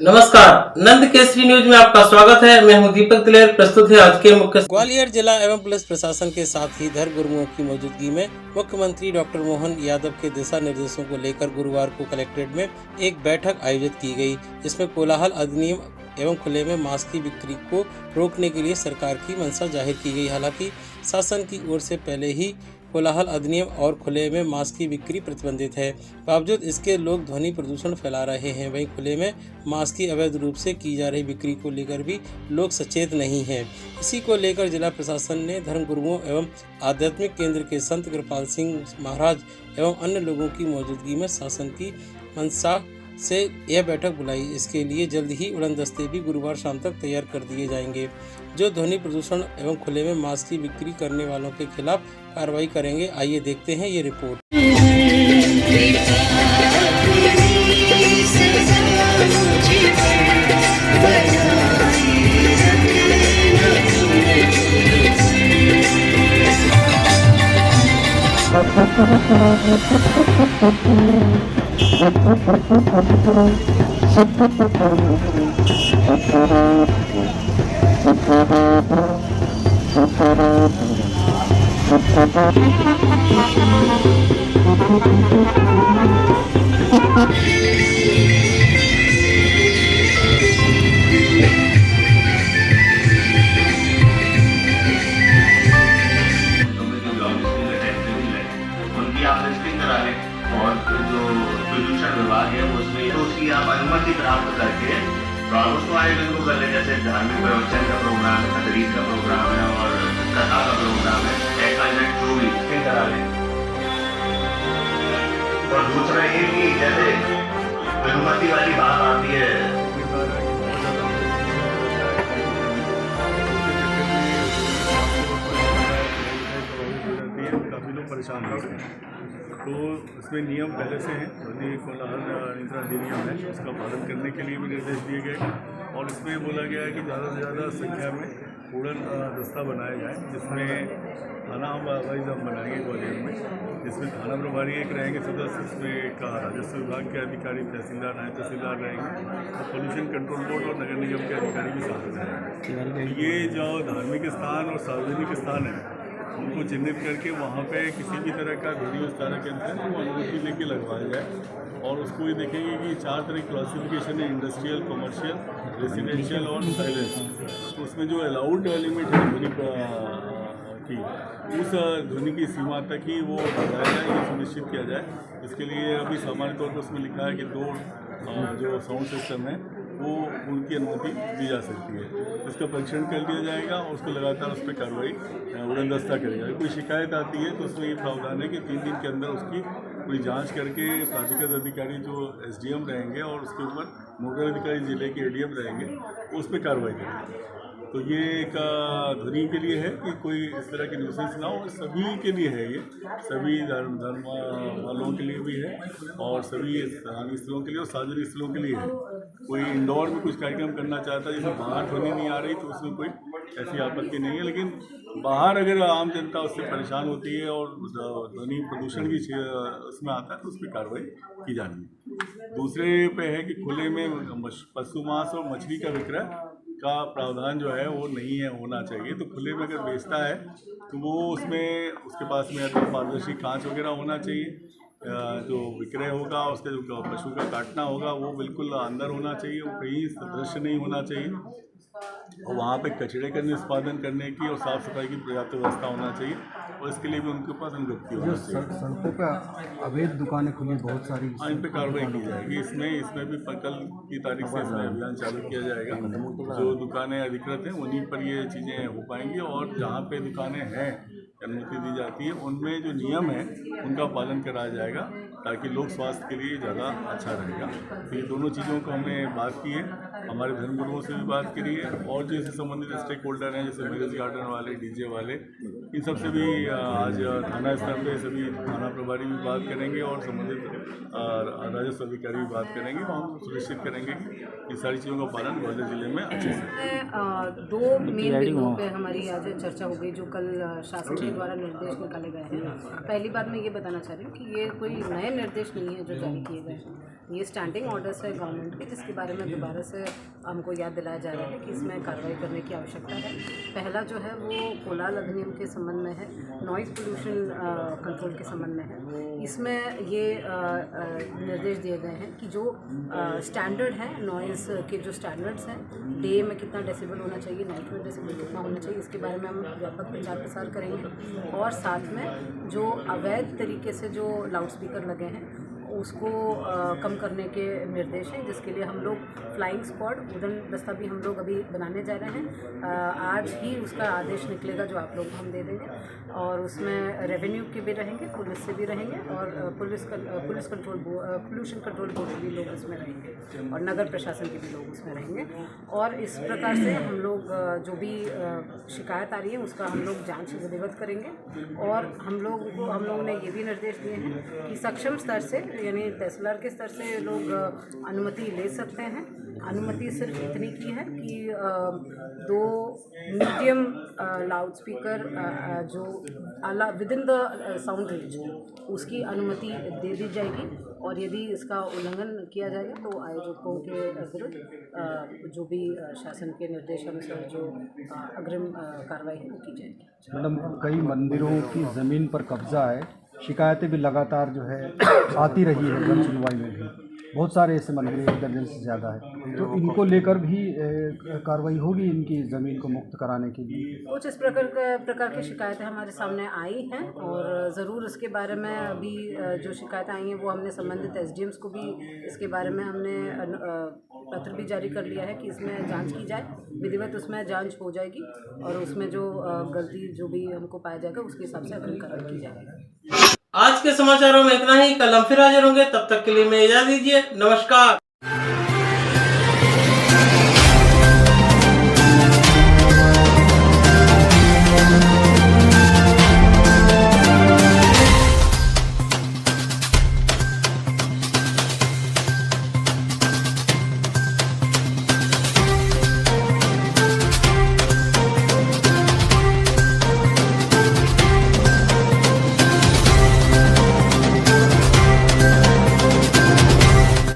नमस्कार, नंद केसरी न्यूज में आपका स्वागत है। मैं हूं दीपक दिलेर। प्रस्तुत है आज के मुख्य। ग्वालियर जिला एवं पुलिस प्रशासन के साथ ही धर्म गुरुओं की मौजूदगी में मुख्यमंत्री डॉक्टर मोहन यादव के दिशा निर्देशों को लेकर गुरुवार को कलेक्ट्रेट में एक बैठक आयोजित की गई, जिसमें कोलाहल अधिनियम एवं खुले में मांस की बिक्री को रोकने के लिए सरकार की मंशा जाहिर की गई। हालांकि शासन की ओर से पहले ही कोलाहल अधिनियम और खुले में मांस की बिक्री प्रतिबंधित है, बावजूद इसके लोग ध्वनि प्रदूषण फैला रहे हैं। वहीं खुले में मांस की अवैध रूप से की जा रही बिक्री को लेकर भी लोग सचेत नहीं हैं। इसी को लेकर जिला प्रशासन ने धर्म गुरुओं एवं आध्यात्मिक केंद्र के संत कृपाल सिंह महाराज एवं अन्य लोगों की मौजूदगी में शासन की मंशा से यह बैठक बुलाई। इसके लिए जल्द ही उड़न दस्ते भी गुरुवार शाम तक तैयार कर दिए जाएंगे, जो ध्वनि प्रदूषण एवं खुले में मांस की बिक्री करने वालों के खिलाफ कार्रवाई करेंगे। आइए देखते हैं ये रिपोर्ट। आप रजिस्ट्रिंग करा लें और जो प्रदूषण विभाग है उसमें तो उसकी आप अनुमति प्राप्त करके तो आप उसको आयोजन को कर लें। जैसे धार्मिक प्रवचन का प्रोग्राम है, तकरीर का प्रोग्राम है और कथा का प्रोग्राम है, एक जो भी करा लें। और दूसरा ये कि जैसे अनुमति वाली बात आती है, काफ़ी लोग परेशान होते हैं, तो इसमें नियम पहले से हैं। ध्वनि कोलाहल नियंत्रण अधिनियम है, उसका पालन करने के लिए भी निर्देश दिए गए और इसमें बोला गया है कि ज़्यादा से ज़्यादा संख्या में उड़न दस्ता बनाया जाए, जिसमें थाना वाइज हम बनाएंगे ग्वालियर में, जिसमें थाना प्रभारी एक रहेंगे सदस्य, इसमें एक राजस्व विभाग के अधिकारी, तहसीलदार, नायब तहसीलदार रहेंगे और पोल्यूशन कंट्रोल बोर्ड और नगर निगम के अधिकारी भी साथ रहेंगे। ये जो धार्मिक स्थान और सार्वजनिक स्थान है उनको चिन्हित करके वहाँ पे किसी भी तरह का ध्वनि विस्तारक यंत्र है वो अनुमति लेके लगवाया जाए और उसको ये देखेंगे कि 4 तरह की क्लासिफिकेशन है, इंडस्ट्रियल, कमर्शियल, रेसिडेंशियल और साइलेंस। तो उसमें जो अलाउड लिमिट है ध्वनि की, उस ध्वनि की सीमा तक ही वो बढ़ाया जाए, ये सुनिश्चित किया जाए। इसके लिए अभी सामान्य तौर पर उसमें लिखा है कि 2 जो साउंड सिस्टम है वो उनकी अनुमति दी जा सकती है। इसका परीक्षण कर लिया जाएगा और उसको लगातार उस पर कार्रवाई उड़न दस्ता करेगा। कोई शिकायत आती है तो उसमें ये प्रावधान है कि 3 दिन के अंदर उसकी पूरी जांच करके प्राधिकृत अधिकारी जो SDM रहेंगे और उसके ऊपर नोडल अधिकारी जिले के ADM रहेंगे, उस पर कार्रवाई करेंगे। तो ये एक ध्वनि के लिए है कि कोई इस तरह की न्यूसेंस ना हो, सभी के लिए है, ये सभी धर्म वालों के लिए भी है और सभी धार्मिक स्थलों के लिए और सार्वजनिक स्थलों के लिए है। कोई इंडोर में कुछ कार्यक्रम करना चाहता है, जैसे बाहर ध्वनि नहीं आ रही तो उसमें कोई ऐसी आपत्ति नहीं है, लेकिन बाहर अगर आम जनता उससे परेशान होती है और ध्वनि प्रदूषण की उसमें आता है तो उस पर कार्रवाई की जानी है। दूसरे पे है कि खुले में पशु मांस और मछली का विक्रय का प्रावधान जो है वो नहीं है, होना चाहिए। तो खुले में अगर बेचता है तो वो उसमें उसके पास में तो पारदर्शी कांच वगैरह होना चाहिए, जो विक्रय होगा उसके जो पशु का काटना होगा वो बिल्कुल अंदर होना चाहिए, वो कहीं दृश्य नहीं होना चाहिए और वहाँ पे कचरे का निष्पादन करने की और साफ़ सफाई की पर्याप्त व्यवस्था होना चाहिए और इसके लिए भी उनके पास अनुज्ञप्ति होना चाहिए। सड़कों पर अवैध दुकानें खुली बहुत सारी, इन पर कार्रवाई की जाएगी। इसमें भी कल की तारीख से इसमें अभियान चालू किया जाएगा। जो दुकानें अधिकृत हैं उन्हीं पर ये चीज़ें हो पाएंगी और जहाँ पे दुकानें हैं अनुमति दी जाती है उनमें जो नियम है उनका पालन कराया जाएगा ताकि लोक स्वास्थ्य के लिए ज़्यादा अच्छा रहेगा। तो ये दोनों चीज़ों को हमने बात की है, हमारे धर्मगुरुओं से भी बात करी है और जो इससे संबंधित स्टेक होल्डर हैं जैसे मैरिज गार्डन वाले, DJ वाले, इन सब से भी आज थाना स्तर पे सभी थाना प्रभारी भी बात करेंगे और संबंधित राजस्व अधिकारी भी बात करेंगे। हम सुनिश्चित करेंगे कि इन सारी चीज़ों का पालन ग्वालियर जिले में अच्छे से। दो मेन बिंदुओं पे हमारी आज चर्चा हो गई जो कल शासन के द्वारा निर्देश निकाले गए हैं। पहली बात मैं ये बताना चाह रही हूँ कि ये कोई नए निर्देश नहीं है जो जारी किए गए हैं, ये स्टैंडिंग ऑर्डर्स है गवर्नमेंट के, जिसके बारे में दोबारा से हमको याद दिलाया जा रहा है कि इसमें कार्रवाई करने की आवश्यकता है। पहला जो है वो कोलाल अधिनियम के संबंध में है, नॉइज़ पोल्यूशन कंट्रोल के संबंध में है। इसमें ये निर्देश दिए गए हैं कि जो स्टैंडर्ड है नॉइज़ के, जो स्टैंडर्ड्स हैं, डे में कितना डेसिबल होना चाहिए, नाइट में डेसिबल कितना होना चाहिए, इसके बारे में हम व्यापक प्रचार प्रसार करेंगे। और साथ में जो अवैध तरीके से जो लाउड स्पीकर लगे हैं उसको कम करने के निर्देश हैं, जिसके लिए हम लोग फ्लाइंग स्क्वाड उड़न दस्ता भी हम लोग अभी बनाने जा रहे हैं। आज ही उसका आदेश निकलेगा जो आप लोग को हम दे देंगे, और उसमें रेवेन्यू के भी रहेंगे, पुलिस से भी रहेंगे, और police control pollution control board के भी लोग उसमें रहेंगे, और नगर प्रशासन के भी लोग उसमें रहेंगे। और इस प्रकार से हम लोग जो भी शिकायत आ रही है उसका हम लोग जांच विधिवत करेंगे। और हम लोगों ने ये भी निर्देश दिए हैं कि सक्षम स्तर से, यानी तहसीलदार के स्तर से लोग अनुमति ले सकते हैं। अनुमति सिर्फ इतनी की है कि 2 मीडियम लाउड स्पीकर जो आला with in the sound range, उसकी अनुमति दे दी जाएगी, और यदि इसका उल्लंघन किया जाएगा तो आयोजकों के विरुद्ध जो भी शासन के निर्देशानुसार जो अग्रिम कार्रवाई है वो की जाएगी। मैडम, कई मंदिरों की ज़मीन पर कब्जा है, शिकायतें भी लगातार जो है आती रही है जन सुनवाई में भी, बहुत सारे ऐसे मंदिर 1 दर्जन से ज़्यादा है, तो इनको लेकर भी कार्रवाई होगी इनकी ज़मीन को मुक्त कराने के लिए? कुछ इस प्रकार की शिकायतें हमारे सामने आई हैं, और ज़रूर इसके बारे में अभी जो शिकायतें आई हैं वो हमने संबंधित SDMs को भी इसके बारे में हमने पत्र भी जारी कर लिया है कि इसमें जांच की जाए, विधिवत उसमें जांच हो जाएगी, और उसमें जो गलती जो भी हमको पाया जाएगा उसके हिसाब से अग्रिम कार्रवाई की जाएगी। आज के समाचारों में इतना ही। कल हम फिर हाजिर होंगे, तब तक के लिए मैं इजाजत दीजिए। नमस्कार।